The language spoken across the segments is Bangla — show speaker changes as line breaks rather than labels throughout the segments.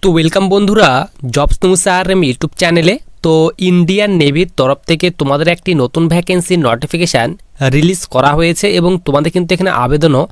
তো ওয়েলকাম বন্ধুরা জবস নিউজ আরএম ইউটিউব চ্যানেলে। তো ইন্ডিয়ান নেভির তরফ থেকে তোমাদের একটি নতুন ভ্যাকেন্সির নোটিফিকেশান রিলিজ করা হয়েছে এবং তোমাদের কিন্তু এখানে আবেদনও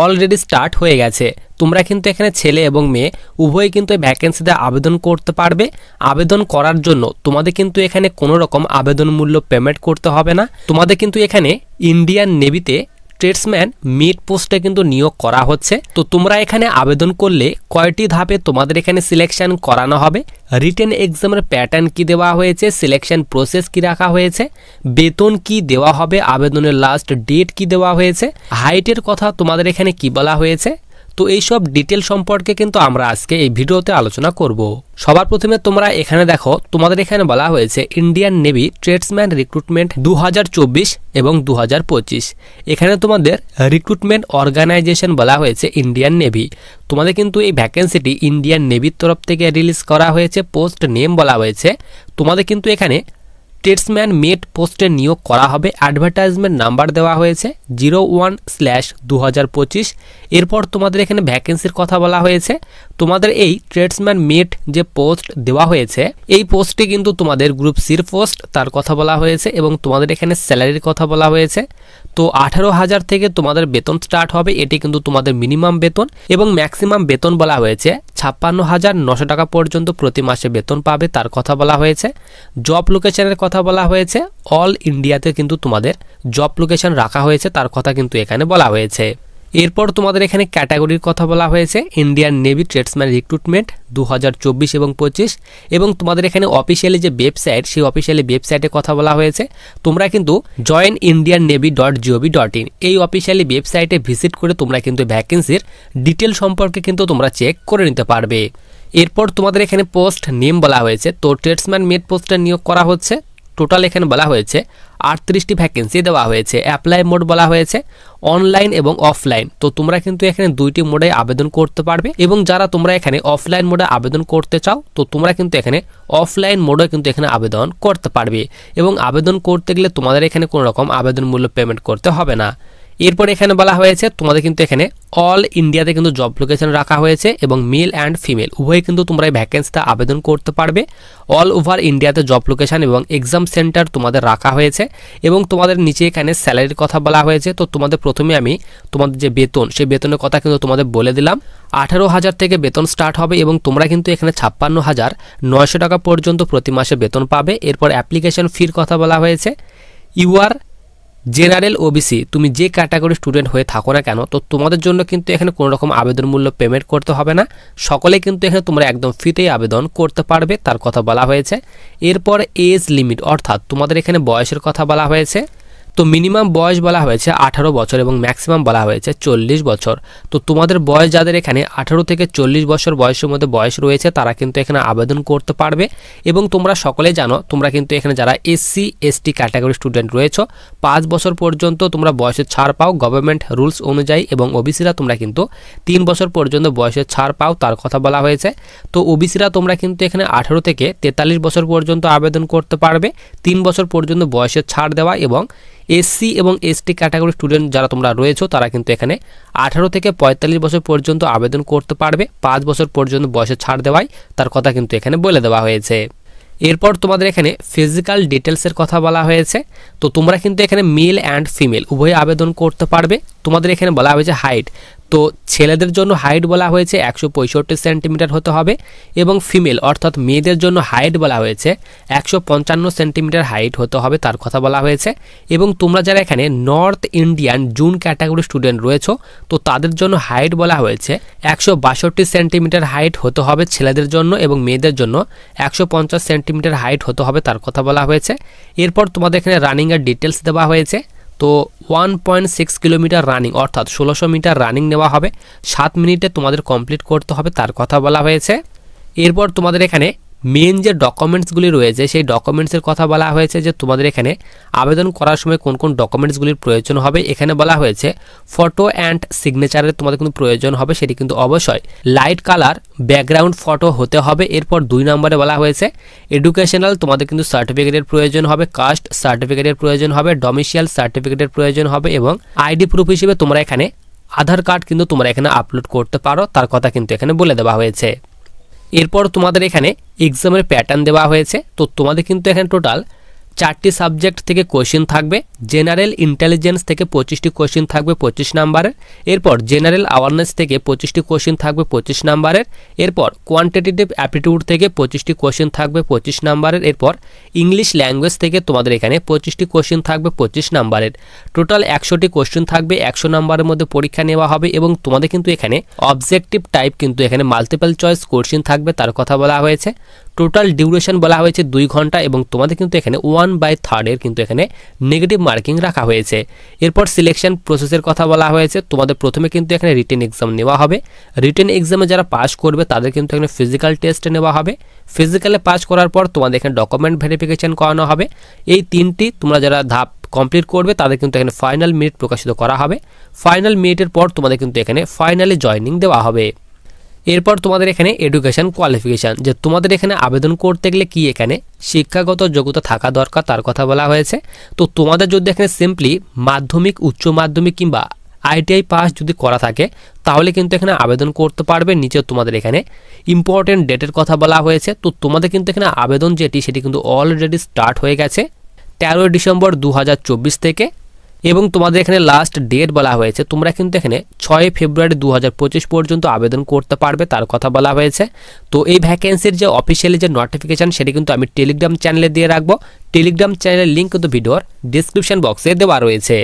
অলরেডি স্টার্ট হয়ে গেছে। তোমরা কিন্তু এখানে ছেলে এবং মেয়ে উভয়ই কিন্তু এই ভ্যাকেন্সিতে আবেদন করতে পারবে। আবেদন করার জন্য তোমাদের কিন্তু এখানে কোনো রকম আবেদন মূল্য পেমেন্ট করতে হবে না। তোমাদের কিন্তু এখানে ইন্ডিয়ান নেভিতে ট্রেডসম্যান মিড পোস্টে কিন্তু নিয়োগ করা হচ্ছে। তো তোমরা এখানে আবেদন করলে কয়টি ধাপে তোমাদের এখানে সিলেকশন করানো হবে, রিটেন এক্সামের প্যাটার্ন কি দেওয়া হয়েছে, সিলেকশন প্রসেস কি রাখা হয়েছে, বেতন কি দেওয়া হবে, আবেদনের লাস্ট ডেট কি দেওয়া হয়েছে, হাইটের কথা তোমাদের এখানে কি বলা হয়েছে। তো এইসব ডিটেল সম্পর্কে কিন্তু আমরা আজকে এই ভিডিওতে আলোচনা করব। সবার প্রথমে তোমরা এখানে দেখো, তোমাদের এখানে বলা হয়েছে ইন্ডিয়ান নেভি ট্রেডসম্যান রিক্রুটমেন্ট 2024 এবং 2025। এখানে তোমাদের রিক্রুটমেন্ট অর্গানাইজেশন বলা হয়েছে ইন্ডিয়ান নেভি। তোমাদের কিন্তু এই ভ্যাকেন্সিটি ইন্ডিয়ান নেভির তরফ থেকে রিলিজ করা হয়েছে। পোস্ট নেম বলা হয়েছে তোমাদের কিন্তু এখানে ট্রেডসম্যান মেট পোস্টে নিয়োগ করা হবে। অ্যাডভার্টাইজমেন্ট নাম্বার দেওয়া হয়েছে 01/2025। এরপর তোমাদের এখানে ভ্যাকেন্সির কথা বলা হয়েছে। তোমাদের এই ট্রেডসম্যান মেট যে পোস্ট দেওয়া হয়েছে এই পোস্টে কিন্তু তোমাদের গ্রুপ সির পোস্ট, তার কথা বলা হয়েছে এবং তোমাদের এখানে স্যালারির কথা বলা হয়েছে। তো 18,000 থেকে তোমাদের বেতন স্টার্ট হবে, এটি কিন্তু তোমাদের মিনিমাম বেতন এবং ম্যাক্সিমাম বেতন বলা হয়েছে 56,900 টাকা পর্যন্ত প্রতি মাসে বেতন পাবে, তার কথা বলা হয়েছে। জব লোকেশনের কথা বলা হয়েছে অল ইন্ডিয়াতে কিন্তু তোমাদের জব লোকেশন রাখা হয়েছে, তার কথা কিন্তু এখানে বলা হয়েছে। এরপর তোমাদের এখানে ক্যাটাগরির কথা বলা হয়েছে ইন্ডিয়ান নেভি ট্রেডসম্যান রিক্রুটমেন্ট 2024 এবং 25। এবং তোমাদের এখানে অফিসিয়ালি যে ওয়েবসাইট সেই অফিসিয়ালি ওয়েবসাইটের কথা বলা হয়েছে। তোমরা কিন্তু joinindiannavy.gov.in এই অফিসিয়ালি ওয়েবসাইটে ভিজিট করে তোমরা কিন্তু ভ্যাকেন্সির ডিটেল সম্পর্কে কিন্তু তোমরা চেক করে নিতে পারবে। এরপর তোমাদের এখানে পোস্ট নেম বলা হয়েছে। তো ট্রেডসম্যান মেড পোস্টে নিয়োগ করা হচ্ছে। টোটাল এখানে বলা হয়েছে 38টি ভ্যাকেন্সি দেওয়া হয়েছে। অ্যাপ্লাই মোড বলা হয়েছে অনলাইন এবং অফলাইন। তো তোমরা কিন্তু এখানে দুইটি মোডে আবেদন করতে পারবে এবং যারা তোমরা এখানে অফলাইন মোডে আবেদন করতে চাও তো তোমরা কিন্তু এখানে অফলাইন মোডে কিন্তু এখানে আবেদন করতে পারবে এবং আবেদন করতে গেলে তোমাদের এখানে কোনো রকম আবেদন মূল্য পেমেন্ট করতে হবে না। এরপর এখানে বলা হয়েছে তোমাদের কিন্তু এখানে অল ইন্ডিয়াতে কিন্তু জব লোকেশন রাখা হয়েছে এবং মেল অ্যান্ড ফিমেল উভয় কিন্তু তোমরা এই ভ্যাকেন্সিতে আবেদন করতে পারবে। অল ওভার ইন্ডিয়াতে জব লোকেশন এবং এক্সাম সেন্টার তোমাদের রাখা হয়েছে এবং তোমাদের নিচে এখানে স্যালারির কথা বলা হয়েছে। তো তোমাদের প্রথমে আমি তোমাদের যে বেতন সেই বেতনের কথা কিন্তু তোমাদের বলে দিলাম। 18,000 থেকে বেতন স্টার্ট হবে এবং তোমরা কিন্তু এখানে 56,900 টাকা পর্যন্ত প্রতি মাসে বেতন পাবে। এরপর অ্যাপ্লিকেশন ফির কথা বলা হয়েছে। ইউআর জেনারেল ওবিসি, তুমি যে ক্যাটাগরি স্টুডেন্ট হয়ে থাকো না কেন তো তোমাদের জন্য কিন্তু এখানে কোনো রকম আবেদন মূল্য পেমেন্ট করতে হবে না। সকলে কিন্তু এখানে তোমরা একদম ফ্রিতেই আবেদন করতে পারবে, তার কথা বলা হয়েছে। এরপর এজ লিমিট অর্থাৎ তোমাদের এখানে বয়সের কথা বলা হয়েছে। তো মিনিমাম বয়স বলা হয়েছে 18 বছর এবং ম্যাক্সিমাম বলা হয়েছে 40 বছর। তো তোমাদের বয়স যাদের এখানে 18 থেকে 40 বছর বয়সের মধ্যে বয়স রয়েছে তারা কিন্তু এখানে আবেদন করতে পারবে। এবং তোমরা সকলেই জানো তোমরা কিন্তু এখানে যারা SC ST ক্যাটাগরি স্টুডেন্ট রয়েছে 5 বছর পর্যন্ত তোমরা বয়সের ছাড় পাও গভর্নমেন্ট রুলস অনুযায়ী এবং ওবিসিরা তোমরা কিন্তু 3 বছর পর্যন্ত বয়সের ছাড় পাও, তার কথা বলা হয়েছে। তো ওবিসিরা তোমরা কিন্তু এখানে 18 থেকে 43 বছর পর্যন্ত আবেদন করতে পারবে, 3 বছর পর্যন্ত বয়সের ছাড় দেওয়া। এবং SC এবং ST ক্যাটাগরি স্টুডেন্ট যারা তোমরা রয়েছো তারা কিন্তু এখানে 18 থেকে 45 বছর পর্যন্ত আবেদন করতে পারবে, 5 বছর পর্যন্ত বয়সে ছাড় দেওয়ায় তার কথা কিন্তু এখানে বলে দেওয়া হয়েছে। এরপর তোমাদের এখানে ফিজিক্যাল ডিটেলসের কথা বলা হয়েছে। তো তোমরা কিন্তু এখানে মেল অ্যান্ড ফিমেল উভয় আবেদন করতে পারবে। তোমাদের এখানে বলা হয়েছে হাইট, তো ছেলেদের জন্য হাইট বলা হয়েছে 165 সেন্টিমিটার হতে হবে এবং ফিমেল অর্থাৎ মেয়েদের জন্য হাইট বলা হয়েছে 155 সেন্টিমিটার হাইট হতে হবে, তার কথা বলা হয়েছে। এবং তোমরা যারা এখানে north Indian June category student রয়েছে তো তাদের জন্য হাইট বলা হয়েছে 162 সেন্টিমিটার হাইট হতে হবে ছেলেদের জন্য এবং মেয়েদের জন্য 150 সেন্টিমিটার হাইট হতে হবে, তার কথা বলা হয়েছে। এরপর তোমাদের এখানে রানিংয়ের ডিটেলস দেওয়া হয়েছে। তো 1.6 কিলোমিটার রানিং অর্থাৎ 1600 মিটার রানিং নেওয়া হবে, 7 মিনিটে তোমাদের কমপ্লিট করতে হবে, তার কথা বলা হয়েছে। এরপর তোমাদের এখানে মেন যে ডকুমেন্টসগুলি রয়েছে সেই ডকুমেন্টসের কথা বলা হয়েছে যে তোমাদের এখানে আবেদন করার সময় কোন কোন ডকুমেন্টসগুলির প্রয়োজন হবে। এখানে বলা হয়েছে ফটো অ্যান্ড সিগনেচারের তোমাদের কিন্তু প্রয়োজন হবে, সেটি কিন্তু অবশ্যই লাইট কালার ব্যাকগ্রাউন্ড ফটো হতে হবে। এরপর 2 নম্বরে বলা হয়েছে এডুকেশনাল তোমাদের কিন্তু সার্টিফিকেটের প্রয়োজন হবে, কাস্ট সার্টিফিকেটের প্রয়োজন হবে, ডোমিসাইল সার্টিফিকেটের প্রয়োজন হবে এবং আইডি প্রুফ হিসেবে তোমরা এখানে আধার কার্ড কিন্তু তোমরা এখানে আপলোড করতে পারো, তার কথা কিন্তু এখানে বলে দেওয়া হয়েছে। এরপর তোমাদের এখানে এক্সামের প্যাটার্ন দেওয়া হয়েছে। তো তোমাদের কিন্তু এখানে টোটাল 4টি সাবজেক্ট থেকে কোশ্চেন থাকবে। জেনারেল ইন্টেলিজেন্স থেকে 25টি কোশ্চেন থাকবে 25 নাম্বারের। এরপর জেনারেল অ্যাওয়ারনেস থেকে 25টি কোশ্চেন থাকবে 25 নাম্বারের। এরপর কোয়ান্টিটেটিভ অ্যাপটিটিউড থেকে 25টি কোশ্চেন থাকবে 25 নাম্বারের। এরপর ইংলিশ ল্যাঙ্গুয়েজ থেকে তোমাদের এখানে 25টি কোশ্চেন থাকবে 25 নাম্বারের। টোটাল 100টি কোশ্চেন থাকবে, 100 নাম্বারের মধ্যে পরীক্ষা নেওয়া হবে এবং তোমাদের কিন্তু এখানে অবজেক্টিভ টাইপ কিন্তু এখানে মাল্টিপল চয়েস কোশ্চেন থাকবে, তার কথা বলা হয়েছে। টোটাল ডিউরেশন বলা হয়েছে 2 ঘন্টা এবং তোমাদের কিন্তু এখানে 1/3 এর কিন্তু এখানে নেগেটিভ মার্কিং রাখা হয়েছে। এরপর সিলেকশন প্রসেসের কথা বলা হয়েছে। তোমাদের প্রথমে কিন্তু এখানে রিটেন এক্সাম নেওয়া হবে। রিটেন এক্সামে যারা পাস করবে তাদের কিন্তু এখানে ফিজিক্যাল টেস্ট নেওয়া হবে। ফিজিক্যালে পাস করার পর তোমাদের এখানে ডকুমেন্ট ভেরিফিকেশন করানো হবে। এই 3টি তোমরা যারা ধাপ কমপ্লিট করবে তাদের কিন্তু এখানে ফাইনাল মেরিট প্রকাশিত করা হবে। ফাইনাল মেরিটের পর তোমাদের কিন্তু এখানে ফাইনালি জয়েনিং দেওয়া হবে। এরপর তোমাদের এখানে এডুকেশন কোয়ালিফিকেশান, যে তোমাদের এখানে আবেদন করতে গেলে কি এখানে শিক্ষাগত যোগ্যতা থাকা দরকার তার কথা বলা হয়েছে। তো তোমাদের যদি এখানে সিম্পলি মাধ্যমিক, উচ্চ মাধ্যমিক কিংবা ITI পাস যদি করা থাকে তাহলে কিন্তু এখানে আবেদন করতে পারবে। নিচে তোমাদের এখানে ইম্পর্টেন্ট ডেটের কথা বলা হয়েছে। তো তোমাদের কিন্তু এখানে আবেদন সেটি কিন্তু অলরেডি স্টার্ট হয়ে গেছে 13 ডিসেম্বর 2024 থেকে এবং তোমাদের এখানে লাস্ট ডেট বলা হয়েছে। তোমরা কিন্তু এখানে 6 ফেব্রুয়ারি 2025 পর্যন্ত আবেদন করতে পারবে, তার কথা বলা হয়েছে। তো এই ভ্যাকেন্সির যে অফিসিয়ালি যে নোটিফিকেশান সেটি কিন্তু আমি টেলিগ্রাম চ্যানেলে দিয়ে রাখবো। টেলিগ্রাম চ্যানেলের লিঙ্ক কিন্তু ভিডিওর ডিসক্রিপশন বক্সে দেওয়া রয়েছে।